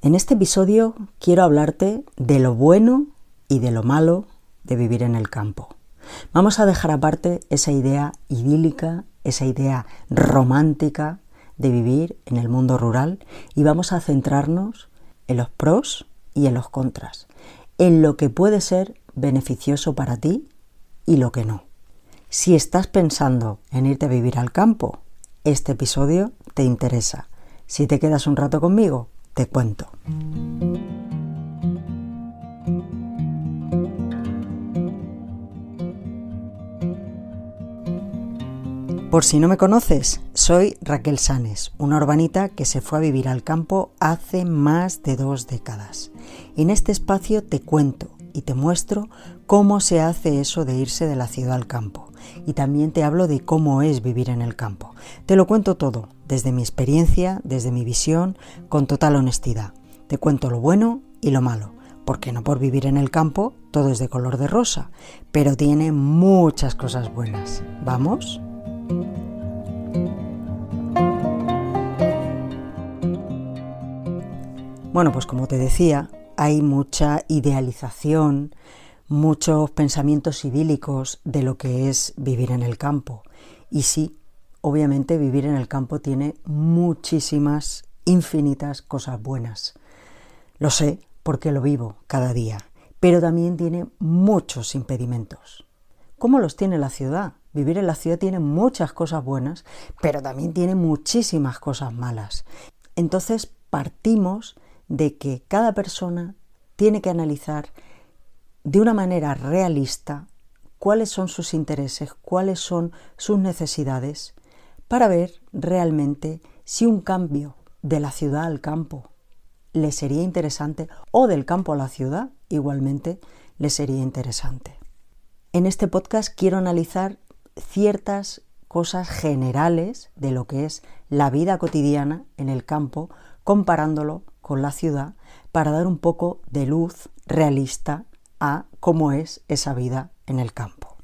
En este episodio quiero hablarte de lo bueno y de lo malo de vivir en el campo. Vamos a dejar aparte esa idea idílica, esa idea romántica de vivir en el mundo rural y vamos a centrarnos en los pros y en los contras, en lo que puede ser beneficioso para ti y lo que no. Si estás pensando en irte a vivir al campo, este episodio te interesa. Si te quedas un rato conmigo, te cuento. Por si no me conoces, soy Raquel Sanes, una urbanita que se fue a vivir al campo hace más de 2 décadas. En este espacio te cuento y te muestro cómo se hace eso de irse de la ciudad al campo. Y también te hablo de cómo es vivir en el campo. Te lo cuento todo, desde mi experiencia, desde mi visión, con total honestidad. Te cuento lo bueno y lo malo, porque no por vivir en el campo todo es de color de rosa, pero tiene muchas cosas buenas. ¿Vamos? Bueno, pues como te decía, hay mucha idealización, muchos pensamientos idílicos de lo que es vivir en el campo. Y sí, obviamente vivir en el campo tiene muchísimas, infinitas cosas buenas. Lo sé porque lo vivo cada día, pero también tiene muchos impedimentos. ¿Cómo los tiene la ciudad? Vivir en la ciudad tiene muchas cosas buenas, pero también tiene muchísimas cosas malas. Entonces partimos de que cada persona tiene que analizar de una manera realista cuáles son sus intereses, cuáles son sus necesidades, para ver realmente si un cambio de la ciudad al campo le sería interesante o del campo a la ciudad igualmente le sería interesante. En este podcast quiero analizar ciertas cosas generales de lo que es la vida cotidiana en el campo, comparándolo con la ciudad, para dar un poco de luz realista a cómo es esa vida en el campo.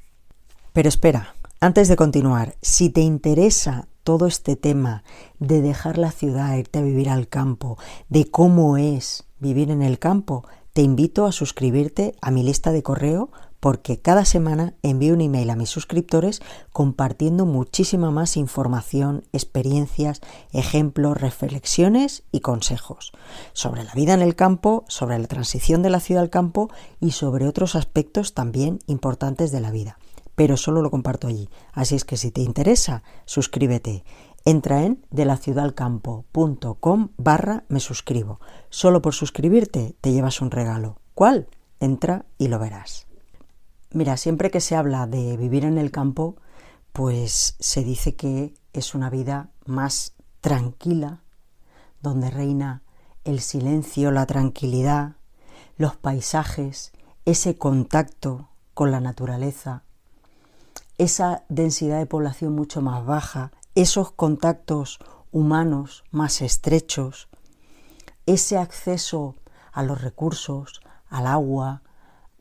Pero espera, antes de continuar, si te interesa todo este tema de dejar la ciudad, irte a vivir al campo, de cómo es vivir en el campo, te invito a suscribirte a mi lista de correo porque cada semana envío un email a mis suscriptores compartiendo muchísima más información, experiencias, ejemplos, reflexiones y consejos sobre la vida en el campo, sobre la transición de la ciudad al campo y sobre otros aspectos también importantes de la vida. Pero solo lo comparto allí. Así es que si te interesa, suscríbete. Entra en delaciudadalcampo.com/me suscribo. Solo por suscribirte te llevas un regalo. ¿Cuál? Entra y lo verás. Mira, siempre que se habla de vivir en el campo, pues se dice que es una vida más tranquila, donde reina el silencio, la tranquilidad, los paisajes, ese contacto con la naturaleza, esa densidad de población mucho más baja, esos contactos humanos más estrechos, ese acceso a los recursos, al agua,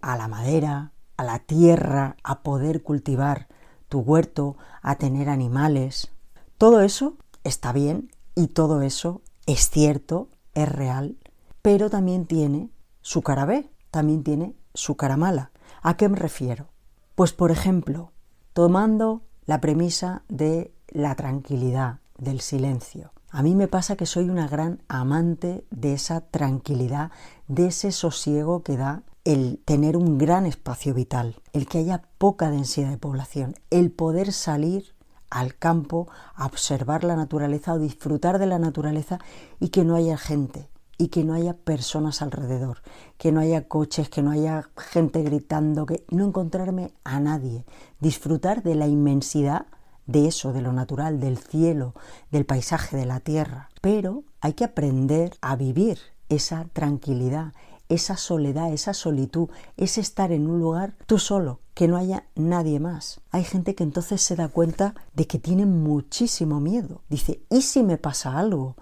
a la madera, a la tierra, a poder cultivar tu huerto, a tener animales. Todo eso está bien y todo eso es cierto, es real, pero también tiene su cara B, también tiene su cara mala. ¿A qué me refiero? Pues por ejemplo, tomando la premisa de la tranquilidad, del silencio. A mí me pasa que soy una gran amante de esa tranquilidad, de ese sosiego que da el tener un gran espacio vital, el que haya poca densidad de población, el poder salir al campo a observar la naturaleza o disfrutar de la naturaleza y que no haya gente y que no haya personas alrededor, que no haya coches, que no haya gente gritando, que no encontrarme a nadie, disfrutar de la inmensidad de eso, de lo natural, del cielo, del paisaje, de la tierra. Pero hay que aprender a vivir esa tranquilidad, esa soledad, esa solitud, ese estar en un lugar tú solo, que no haya nadie más. Hay gente que entonces se da cuenta de que tiene muchísimo miedo. Dice, ¿y si me pasa algo?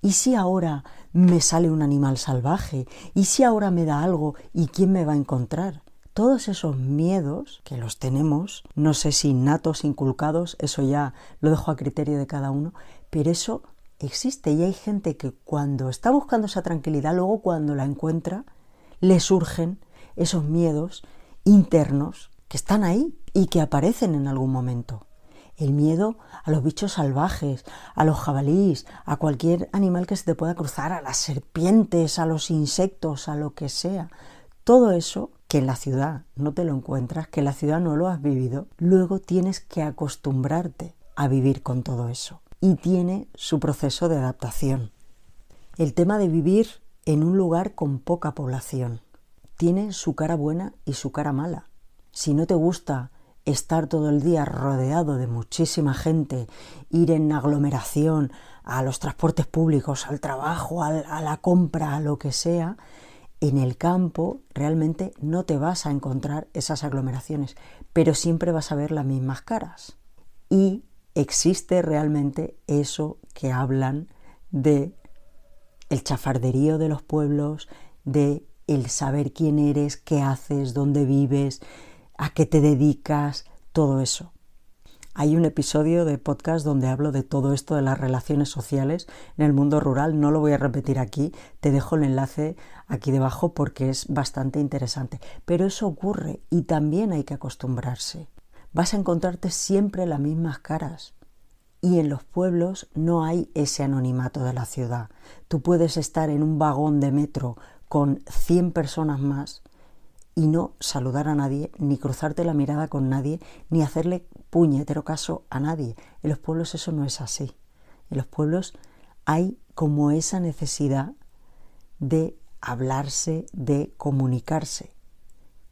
¿Y si ahora me sale un animal salvaje? ¿Y si ahora me da algo y quién me va a encontrar? Todos esos miedos que los tenemos, no sé si innatos, inculcados, eso ya lo dejo a criterio de cada uno, pero eso existe y hay gente que cuando está buscando esa tranquilidad, luego cuando la encuentra, le surgen esos miedos internos que están ahí y que aparecen en algún momento. El miedo a los bichos salvajes, a los jabalíes, a cualquier animal que se te pueda cruzar, a las serpientes, a los insectos, a lo que sea. Todo eso que en la ciudad no te lo encuentras, que en la ciudad no lo has vivido, luego tienes que acostumbrarte a vivir con todo eso. Y tiene su proceso de adaptación. El tema de vivir en un lugar con poca población tiene su cara buena y su cara mala. Si no te gusta estar todo el día rodeado de muchísima gente, ir en aglomeración, a los transportes públicos, al trabajo, a la compra, a lo que sea, en el campo realmente no te vas a encontrar esas aglomeraciones, pero siempre vas a ver las mismas caras. Y existe realmente eso que hablan de el chafarderío de los pueblos, de el saber quién eres, qué haces, dónde vives, a qué te dedicas, todo eso. Hay un episodio de podcast donde hablo de todo esto de las relaciones sociales en el mundo rural, no lo voy a repetir aquí, te dejo el enlace aquí debajo porque es bastante interesante. Pero eso ocurre y también hay que acostumbrarse. Vas a encontrarte siempre las mismas caras. Y en los pueblos no hay ese anonimato de la ciudad. Tú puedes estar en un vagón de metro con 100 personas más y no saludar a nadie, ni cruzarte la mirada con nadie, ni hacerle puñetero caso a nadie. En los pueblos eso no es así. En los pueblos hay como esa necesidad de hablarse, de comunicarse,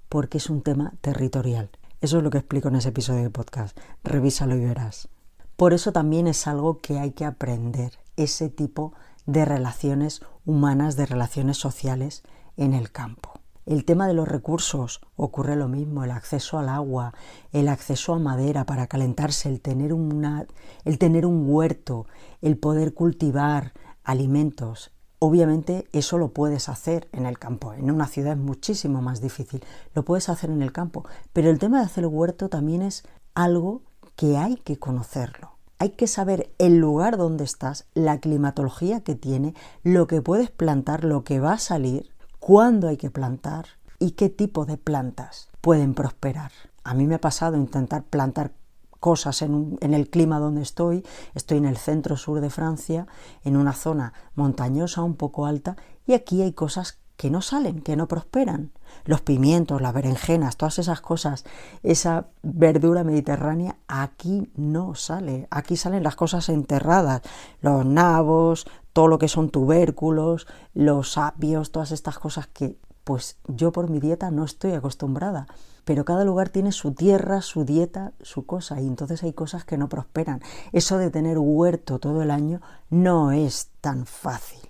porque es un tema territorial. Eso es lo que explico en ese episodio de podcast. Revísalo y verás. Por eso también es algo que hay que aprender, ese tipo de relaciones humanas, de relaciones sociales en el campo. El tema de los recursos ocurre lo mismo, el acceso al agua, el acceso a madera para calentarse, el tener un huerto, el poder cultivar alimentos. Obviamente eso lo puedes hacer en el campo, en una ciudad es muchísimo más difícil, lo puedes hacer en el campo, pero el tema de hacer huerto también es algo que hay que conocerlo. Hay que saber el lugar donde estás, la climatología que tiene, lo que puedes plantar, lo que va a salir, cuándo hay que plantar y qué tipo de plantas pueden prosperar. A mí me ha pasado intentar plantar cosas en el clima donde estoy en el centro-sur de Francia, en una zona montañosa, un poco alta, y aquí hay cosas que no salen, que no prosperan. Los pimientos, las berenjenas, todas esas cosas, esa verdura mediterránea, aquí no sale. Aquí salen las cosas enterradas, los nabos, todo lo que son tubérculos, los apios, todas estas cosas que pues yo por mi dieta no estoy acostumbrada. Pero cada lugar tiene su tierra, su dieta, su cosa, y entonces hay cosas que no prosperan. Eso de tener huerto todo el año no es tan fácil.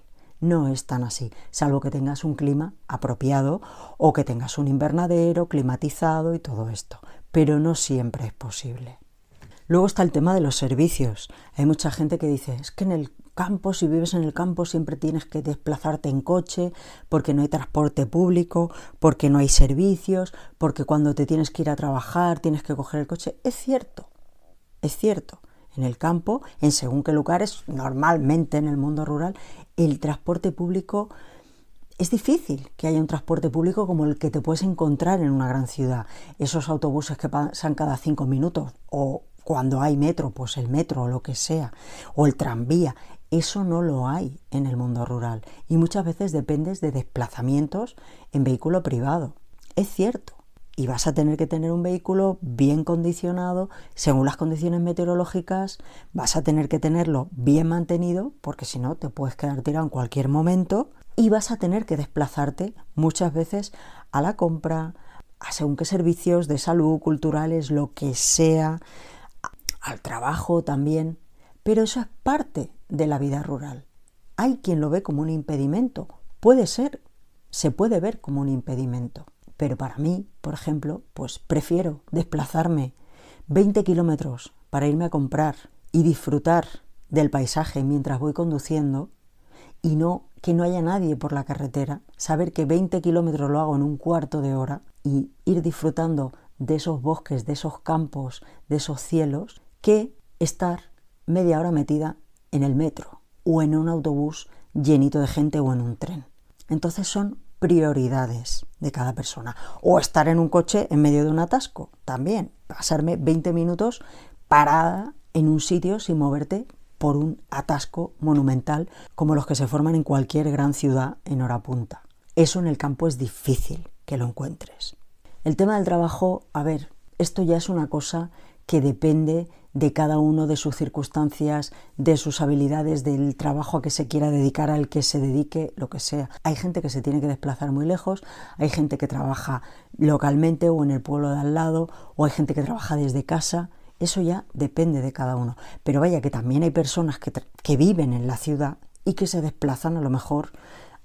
No es tan así, salvo que tengas un clima apropiado o que tengas un invernadero climatizado y todo esto, pero no siempre es posible. Luego está el tema de los servicios. Hay mucha gente que dice, es que en el campo, si vives en el campo, siempre tienes que desplazarte en coche, porque no hay transporte público, porque no hay servicios, porque cuando te tienes que ir a trabajar tienes que coger el coche. Es cierto. En el campo, en según qué lugares, normalmente en el mundo rural, el transporte público es difícil que haya un transporte público como el que te puedes encontrar en una gran ciudad. Esos autobuses que pasan cada 5 minutos, o cuando hay metro, pues el metro o lo que sea, o el tranvía. Eso no lo hay en el mundo rural y muchas veces dependes de desplazamientos en vehículo privado. Es cierto. Y vas a tener que tener un vehículo bien condicionado, según las condiciones meteorológicas, vas a tener que tenerlo bien mantenido, porque si no te puedes quedar tirado en cualquier momento, y vas a tener que desplazarte muchas veces a la compra, a según qué servicios de salud, culturales, lo que sea, al trabajo también, pero eso es parte de la vida rural. Hay quien lo ve como un impedimento, puede ser, se puede ver como un impedimento. Pero para mí, por ejemplo, pues prefiero desplazarme 20 kilómetros para irme a comprar y disfrutar del paisaje mientras voy conduciendo y no que no haya nadie por la carretera, saber que 20 kilómetros lo hago en un cuarto de hora y ir disfrutando de esos bosques, de esos campos, de esos cielos, que estar media hora metida en el metro, o en un autobús llenito de gente o en un tren. Entonces son prioridades de cada persona. O estar en un coche en medio de un atasco, también. Pasarme 20 minutos parada en un sitio sin moverte por un atasco monumental como los que se forman en cualquier gran ciudad en hora punta. Eso en el campo es difícil que lo encuentres. El tema del trabajo, esto ya es una cosa que depende de cada uno, de sus circunstancias, de sus habilidades, del trabajo a que se quiera dedicar, al que se dedique, lo que sea. Hay gente que se tiene que desplazar muy lejos, hay gente que trabaja localmente o en el pueblo de al lado, o hay gente que trabaja desde casa. Eso ya depende de cada uno. Pero vaya que también hay personas que viven en la ciudad y que se desplazan a lo mejor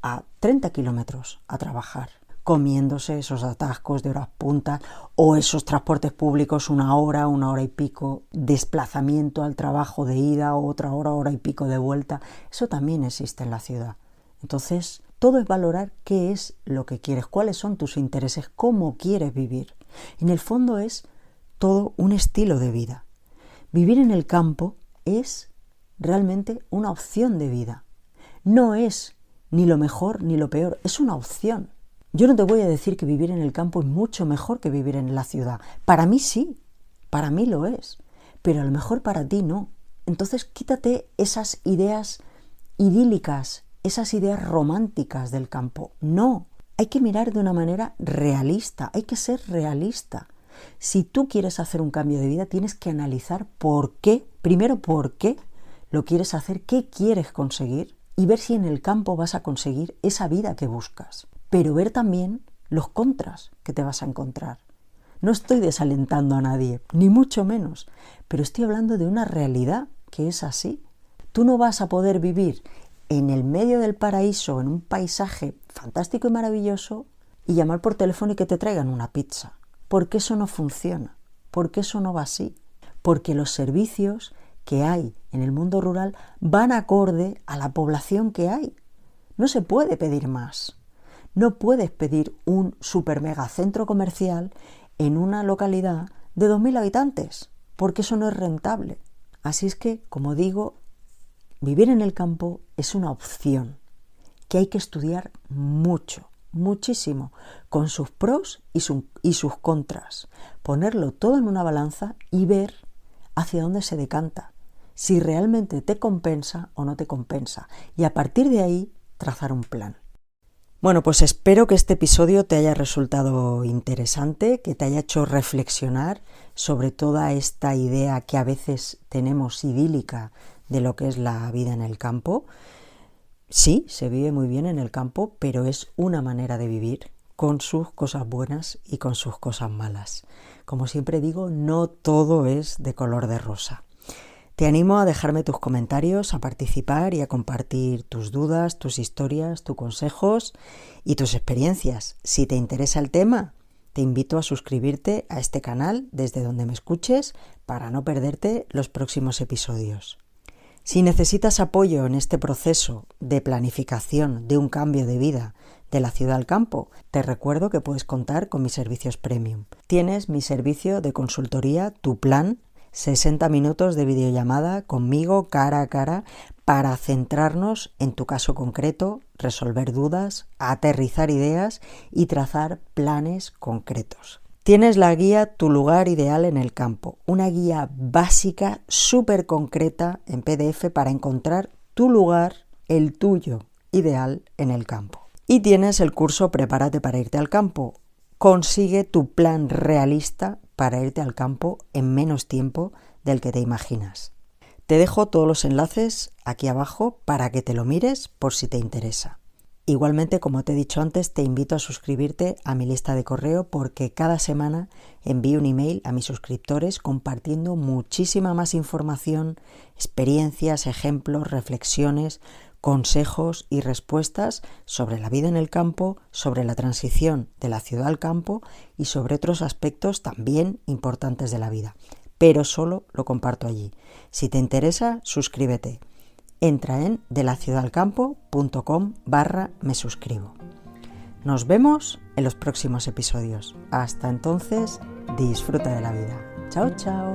a 30 kilómetros a trabajar, comiéndose esos atascos de horas puntas o esos transportes públicos, una hora y pico, desplazamiento al trabajo de ida, otra hora y pico de vuelta. Eso también existe en la ciudad. Entonces, todo es valorar qué es lo que quieres, cuáles son tus intereses, cómo quieres vivir. En el fondo es todo un estilo de vida. Vivir en el campo es realmente una opción de vida. No es ni lo mejor ni lo peor, es una opción. Yo no te voy a decir que vivir en el campo es mucho mejor que vivir en la ciudad. Para mí sí, para mí lo es, pero a lo mejor para ti no. Entonces quítate esas ideas idílicas, esas ideas románticas del campo. No, hay que mirar de una manera realista, hay que ser realista. Si tú quieres hacer un cambio de vida, tienes que analizar por qué, primero por qué lo quieres hacer, qué quieres conseguir y ver si en el campo vas a conseguir esa vida que buscas. Pero ver también los contras que te vas a encontrar. No estoy desalentando a nadie, ni mucho menos, pero estoy hablando de una realidad que es así. Tú no vas a poder vivir en el medio del paraíso, en un paisaje fantástico y maravilloso, y llamar por teléfono y que te traigan una pizza. Porque eso no funciona, porque eso no va así. Porque los servicios que hay en el mundo rural van acorde a la población que hay. No se puede pedir más. No puedes pedir un super mega centro comercial en una localidad de 2.000 habitantes, porque eso no es rentable. Así es que, como digo, vivir en el campo es una opción que hay que estudiar mucho, muchísimo, con sus pros y sus contras. Ponerlo todo en una balanza y ver hacia dónde se decanta, si realmente te compensa o no te compensa, y a partir de ahí trazar un plan. Bueno, pues espero que este episodio te haya resultado interesante, que te haya hecho reflexionar sobre toda esta idea que a veces tenemos idílica de lo que es la vida en el campo. Sí, se vive muy bien en el campo, pero es una manera de vivir con sus cosas buenas y con sus cosas malas. Como siempre digo, no todo es de color de rosa. Te animo a dejarme tus comentarios, a participar y a compartir tus dudas, tus historias, tus consejos y tus experiencias. Si te interesa el tema, te invito a suscribirte a este canal desde donde me escuches para no perderte los próximos episodios. Si necesitas apoyo en este proceso de planificación de un cambio de vida de la ciudad al campo, te recuerdo que puedes contar con mis servicios premium. Tienes mi servicio de consultoría, Tu Plan, 60 minutos de videollamada conmigo cara a cara para centrarnos en tu caso concreto, resolver dudas, aterrizar ideas y trazar planes concretos. Tienes la guía Tu lugar ideal en el campo, una guía básica súper concreta en PDF para encontrar tu lugar, el tuyo ideal en el campo. Y tienes el curso Prepárate para irte al campo. Consigue tu plan realista para irte al campo en menos tiempo del que te imaginas. Te dejo todos los enlaces aquí abajo para que te lo mires por si te interesa. Igualmente, como te he dicho antes, te invito a suscribirte a mi lista de correo porque cada semana envío un email a mis suscriptores compartiendo muchísima más información, experiencias, ejemplos, reflexiones, consejos y respuestas sobre la vida en el campo, sobre la transición de la ciudad al campo y sobre otros aspectos también importantes de la vida. Pero solo lo comparto allí. Si te interesa, suscríbete. Entra en delaciudadalcampo.com/me suscribo. Nos vemos en los próximos episodios. Hasta entonces, disfruta de la vida. Chao, chao.